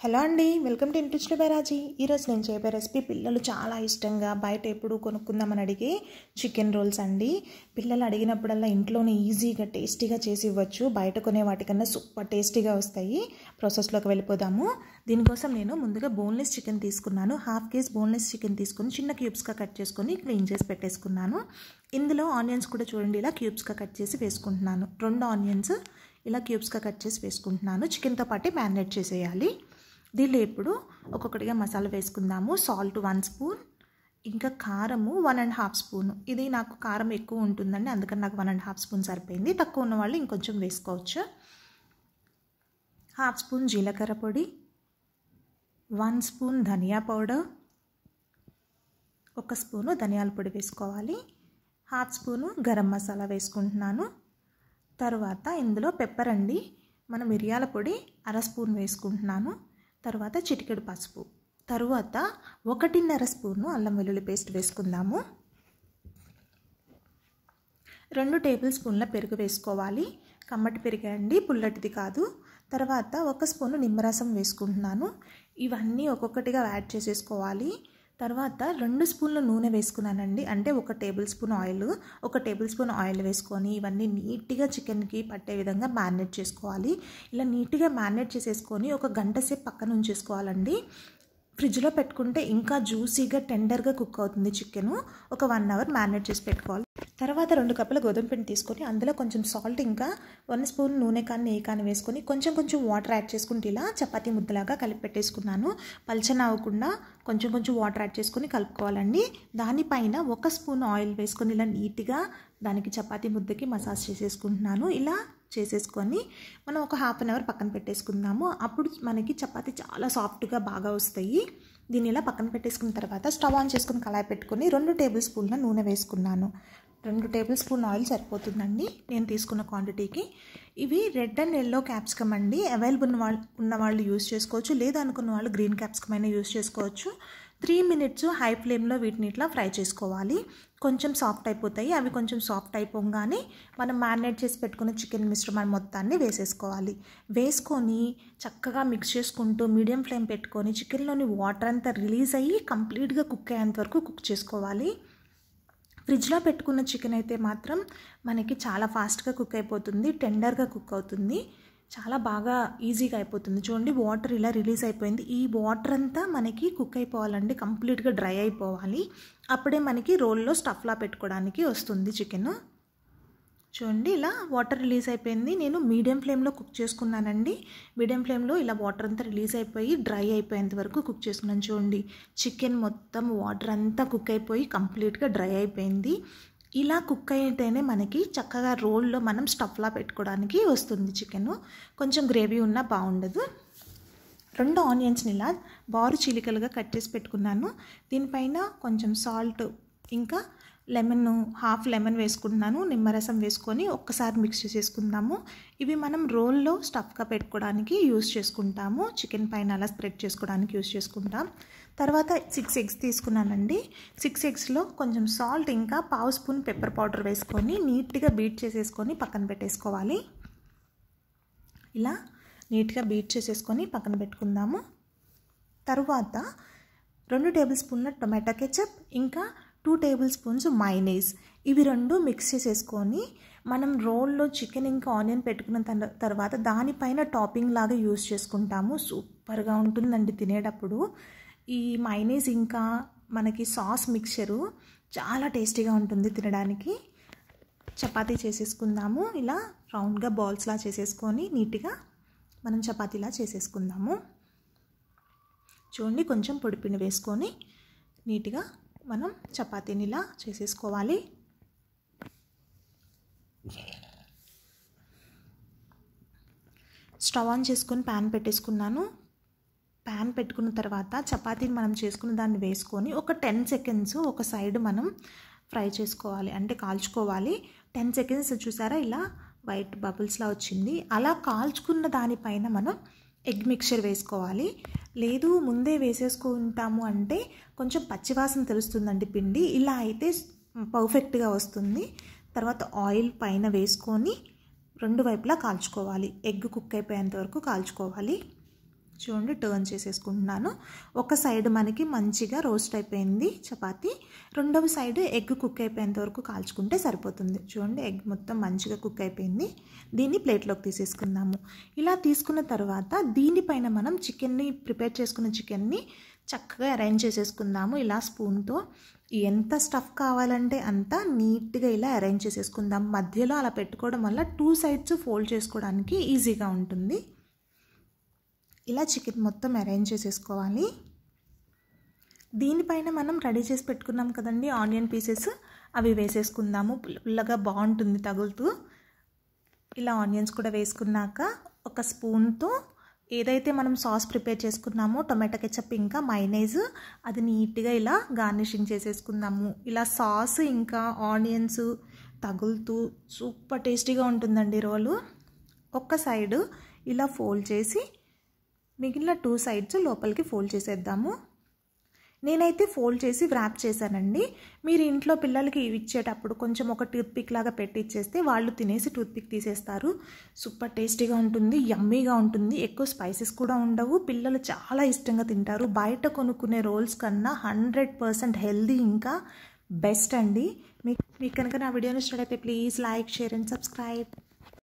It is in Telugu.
హలో అండి, వెల్కమ్ టు ఇంట్రెస్ట్ బై రాజీ. ఈరోజు నేను చేయబోయే రెసిపీ పిల్లలు చాలా ఇష్టంగా బయట ఎప్పుడు కొనుక్కుందామని అడిగే చికెన్ రోల్స్ అండి. పిల్లలు అడిగినప్పుడల్లా ఇంట్లోనే ఈజీగా టేస్టీగా చేసి ఇవ్వచ్చు. బయట కొనే వాటికన్నా సూపర్ టేస్టీగా వస్తాయి. ప్రాసెస్లోకి వెళ్ళిపోదాము. దీనికోసం నేను ముందుగా బోన్లెస్ చికెన్ తీసుకున్నాను. 1/2 కేజీ బోన్లెస్ చికెన్ తీసుకొని చిన్న క్యూబ్స్గా కట్ చేసుకొని క్లీన్ చేసి పెట్టేసుకున్నాను. ఇందులో ఆనియన్స్ కూడా చూడండి, ఇలా క్యూబ్స్గా కట్ చేసి వేసుకుంటున్నాను. 2 ఆనియన్స్ ఇలా క్యూబ్స్గా కట్ చేసి వేసుకుంటున్నాను. చికెన్తో పాటు మ్యారినేట్ చేసేయాలి. దీనిలో ఇప్పుడు ఒక్కొక్కటిగా మసాలా వేసుకుందాము. సాల్ట్ 1 స్పూన్, ఇంకా కారము 1.5 స్పూన్. ఇది నాకు కారం ఎక్కువ ఉంటుందండి, అందుకని నాకు 1.5 స్పూన్ సరిపోయింది. తక్కువ ఉన్న వాళ్ళు ఇంకొంచెం వేసుకోవచ్చు. 1/2 స్పూన్ జీలకర్ర పొడి, 1 స్పూన్ ధనియా పౌడర్, 1 స్పూను ధనియాల పొడి వేసుకోవాలి. 1/2 స్పూను గరం మసాలా వేసుకుంటున్నాను. తర్వాత ఇందులో పెప్పర్ అండి, మన మిరియాల పొడి 1/2 స్పూన్ వేసుకుంటున్నాను. తర్వాత చిటికెడు పసుపు, తరువాత 1.5 స్పూను అల్లం వెల్లుల్లి పేస్ట్ వేసుకుందాము. 2 టేబుల్ స్పూన్ల పెరుగు వేసుకోవాలి. కమ్మటి పెరుగు అండి, పుల్లటిది కాదు. తర్వాత 1 స్పూను నిమ్మరసం వేసుకుంటున్నాను. ఇవన్నీ ఒక్కొక్కటిగా యాడ్ చేసేసుకోవాలి. తర్వాత 2 స్పూన్ల నూనె వేసుకున్నానండి, అంటే 1 table spoon oil. 1 table spoon oil వేసుకొని ఇవన్నీ నీట్గా చికెన్కి పట్టే విధంగా మ్యారినేట్ చేసుకోవాలి. ఇలా నీట్గా మ్యారినేట్ చేసేసుకొని 1 గంట సేపు పక్కన ఉంచేసుకోవాలండి. ఫ్రిడ్జ్లో పెట్టుకుంటే ఇంకా జ్యూసీగా టెండర్గా కుక్ అవుతుంది చికెను. 1 అవర్ మ్యారినేట్ చేసి పెట్టుకోవాలి. తర్వాత 2 కప్పుల గోధుమ పిండి తీసుకొని అందులో కొంచెం సాల్ట్, ఇంకా 1 స్పూన్ నూనె కానీ నెయ్యి కానీ వేసుకొని కొంచెం వాటర్ యాడ్ చేసుకుంటే ఇలా చపాతీ ముద్దలాగా కలిపి పెట్టేసుకున్నాను. పల్చన అవ్వకుండా కొంచెం వాటర్ యాడ్ చేసుకొని కలుపుకోవాలండి. దానిపైన 1 స్పూన్ ఆయిల్ వేసుకొని ఇలా నీట్గా దానికి చపాతీ ముద్దకి మసాజ్ చేసేసుకుంటున్నాను. ఇలా చేసేసుకొని మనం 1/2 అవర్ పక్కన పెట్టేసుకుందాము. అప్పుడు మనకి చపాతీ చాలా సాఫ్ట్గా బాగా వస్తాయి. దీన్ని ఇలా పక్కన పెట్టేసుకున్న తర్వాత స్టవ్ ఆన్ చేసుకుని కళాయి పెట్టుకొని 2 టేబుల్ స్పూన్ల నూనె వేసుకున్నాను. 2 టేబుల్ స్పూన్ ఆయిల్ సరిపోతుందండి నేను తీసుకున్న క్వాంటిటీకి. ఇవి రెడ్ అండ్ ఎల్లో క్యాప్సికమ్ అండి. అవైలబుల్ ఉన్న వాళ్ళు యూజ్ చేసుకోవచ్చు, లేదా అనుకున్న వాళ్ళు గ్రీన్ క్యాప్సికమ్ అయినా యూజ్ చేసుకోవచ్చు. 3 మినిట్స్ హై ఫ్లేమ్లో వీటిని ఇట్లా ఫ్రై చేసుకోవాలి. కొంచెం సాఫ్ట్ అయిపోతాయి. అవి కొంచెం సాఫ్ట్ అయిపోగానే మనం మ్యారినేట్ చేసి పెట్టుకున్న చికెన్ మిశ్రమాన్ని మొత్తాన్ని వేసేసుకోవాలి. వేసుకొని చక్కగా మిక్స్ చేసుకుంటూ మీడియం ఫ్లేమ్ పెట్టుకొని చికెన్లోని వాటర్ అంతా రిలీజ్ అయ్యి కంప్లీట్గా కుక్ అయ్యేంత వరకు కుక్ చేసుకోవాలి. ఫ్రిడ్జ్లో పెట్టుకున్న చికెన్ అయితే మాత్రం మనకి చాలా ఫాస్ట్గా కుక్ అయిపోతుంది, టెండర్గా కుక్ అవుతుంది, చాలా బాగా ఈజీగా అయిపోతుంది. చూడండి, వాటర్ ఇలా రిలీజ్ అయిపోయింది. ఈ వాటర్ అంతా మనకి కుక్ అయిపోవాలండి, కంప్లీట్గా డ్రై అయిపోవాలి. అప్పుడే మనకి రోల్లో స్టఫ్లా పెట్టుకోవడానికి వస్తుంది చికెన్. చూడండి, ఇలా వాటర్ రిలీజ్ అయిపోయింది. నేను మీడియం ఫ్లేమ్లో కుక్ చేసుకున్నానండి. మీడియం ఫ్లేమ్లో ఇలా వాటర్ అంతా రిలీజ్ అయిపోయి డ్రై అయిపోయేంత వరకు కుక్ చేసుకున్నాను. చూడండి, చికెన్ మొత్తం వాటర్ అంతా కుక్ అయిపోయి కంప్లీట్గా డ్రై అయిపోయింది. ఇలా కుక్ అయితేనే మనకి చక్కగా రోల్లో మనం స్టఫ్లా పెట్టుకోవడానికి వస్తుంది చికెన్. కొంచెం గ్రేవీ ఉన్నా బాగుండదు. 2 ఆనియన్స్ని ఇలా బారు చీలికలుగా కట్ చేసి పెట్టుకున్నాను. దీనిపైన కొంచెం సాల్ట్, ఇంకా హాఫ్ లెమన్ వేసుకుంటున్నాను. నిమ్మరసం వేసుకొని ఒక్కసారి మిక్స్ చేసేసుకుందాము. ఇవి మనం రోల్లో స్టఫ్గా పెట్టుకోవడానికి యూజ్ చేసుకుంటాము. చికెన్ పైన అలా స్ప్రెడ్ చేసుకోవడానికి యూజ్ చేసుకుంటాం. తర్వాత 6 ఎగ్స్ తీసుకున్నానండి. 6 ఎగ్స్లో కొంచెం సాల్ట్, ఇంకా 1/2 స్పూన్ పెప్పర్ పౌడర్ వేసుకొని నీట్గా బీట్ చేసేసుకొని పక్కన పెట్టేసుకోవాలి. ఇలా నీట్గా బీట్ చేసేసుకొని పక్కన పెట్టుకుందాము. తరువాత 2 టేబుల్ స్పూన్ల టొమాటో కెచప్, ఇంకా 2 టేబుల్ స్పూన్స్ మైనీస్, ఇవి 2 మిక్స్ చేసేసుకొని మనం రోల్లో చికెన్ ఇంకా ఆనియన్ పెట్టుకున్న తర్వాత దానిపైన టాపింగ్ లాగా యూజ్ చేసుకుంటాము. సూపర్గా ఉంటుందండి తినేటప్పుడు. ఈ మైనీస్ ఇంకా మనకి సాస్ మిక్చరు చాలా టేస్టీగా ఉంటుంది తినడానికి. చపాతీ చేసేసుకుందాము. ఇలా రౌండ్గా బాల్స్లా చేసేసుకొని నీట్గా మనం చపాతీలా చేసేసుకుందాము. చూడండి, కొంచెం పొడిపిండి వేసుకొని నీట్గా మనం చపాతీని ఇలా చేసేసుకోవాలి. స్టవ్ ఆన్ చేసుకొని ప్యాన్ పెట్టేసుకున్నాను. ప్యాన్ పెట్టుకున్న తర్వాత చపాతీని మనం చేసుకున్న దాన్ని వేసుకొని ఒక 10 సెకండ్స్ ఒక సైడ్ మనం ఫ్రై చేసుకోవాలి, అంటే కాల్చుకోవాలి. 10 సెకండ్స్ చూసారా, ఇలా వైట్ బబుల్స్లా వచ్చింది. అలా కాల్చుకున్న దానిపైన మనం ఎగ్ మిక్చర్ వేసుకోవాలి. లేదు ముందే వేసేసుకుంటాము అంటే కొంచెం పచ్చివాసన తెలుస్తుందండి పిండి. ఇలా అయితే పర్ఫెక్ట్గా వస్తుంది. తర్వాత ఆయిల్ పైన వేసుకొని 2 వైపులా కాల్చుకోవాలి. ఎగ్ కుక్ అయిపోయేంత వరకు కాల్చుకోవాలి. చూడండి టర్న్ చేసేసుకుంటున్నాను. ఒక సైడ్ మనకి మంచిగా రోస్ట్ అయిపోయింది చపాతీ, రెండవ సైడ్ ఎగ్ కుక్ అయిపోయేంత వరకు కాల్చుకుంటే సరిపోతుంది. చూడండి ఎగ్ మొత్తం మంచిగా కుక్ అయిపోయింది. దీన్ని ప్లేట్లోకి తీసేసుకుందాము. ఇలా తీసుకున్న తర్వాత దీనిపైన మనం చికెన్ని ప్రిపేర్ చేసుకున్న చికెన్ని చక్కగా అరేంజ్ చేసేసుకుందాము. ఇలా స్పూన్తో ఎంత స్టఫ్ కావాలంటే అంత నీట్గా ఇలా అరేంజ్ చేసేసుకుందాం. మధ్యలో అలా పెట్టుకోవడం వల్ల 2 సైడ్స్ ఫోల్డ్ చేసుకోవడానికి ఈజీగా ఉంటుంది. ఇలా చికెన్ మొత్తం అరేంజ్ చేసేసుకోవాలి. దీనిపైన మనం రెడీ చేసి పెట్టుకున్నాం కదండి ఆనియన్ పీసెస్, అవి వేసేసుకుందాము. పుల్లగా బాగుంటుంది తగులుతూ. ఇలా ఆనియన్స్ కూడా వేసుకున్నాక ఒక స్పూన్తో ఏదైతే మనం సాస్ ప్రిపేర్ చేసుకున్నామో టొమాటో కెచప్ ఇంకా మైనైజ్, అది నీట్గా ఇలా గార్నిషింగ్ చేసేసుకుందాము. ఇలా సాస్ ఇంకా ఆనియన్స్ తగులుతూ సూపర్ టేస్టీగా ఉంటుందండి రోలు. ఒక సైడు ఇలా ఫోల్డ్ చేసి మిగిలిన 2 సైడ్స్ లోపలికి ఫోల్డ్ చేసేద్దాము. నేనైతే ఫోల్డ్ చేసి వ్రాప్ చేశానండి. మీరు ఇంట్లో పిల్లలకి ఇచ్చేటప్పుడు కొంచెం ఒక టూత్పిక్ లాగా పెట్టి ఇచ్చేస్తే వాళ్ళు తినేసి టూత్పిక్ తీసేస్తారు. సూపర్ టేస్టీగా ఉంటుంది, యమ్మీగా ఉంటుంది, ఎక్కువ స్పైసెస్ కూడా ఉండవు, పిల్లలు చాలా ఇష్టంగా తింటారు. బయట కొనుక్కునే రోల్స్ కన్నా 100% హెల్దీ ఇంకా బెస్ట్ అండి. మీకు కనుక నా వీడియో నచ్చినట్లయితే please like, share and subscribe.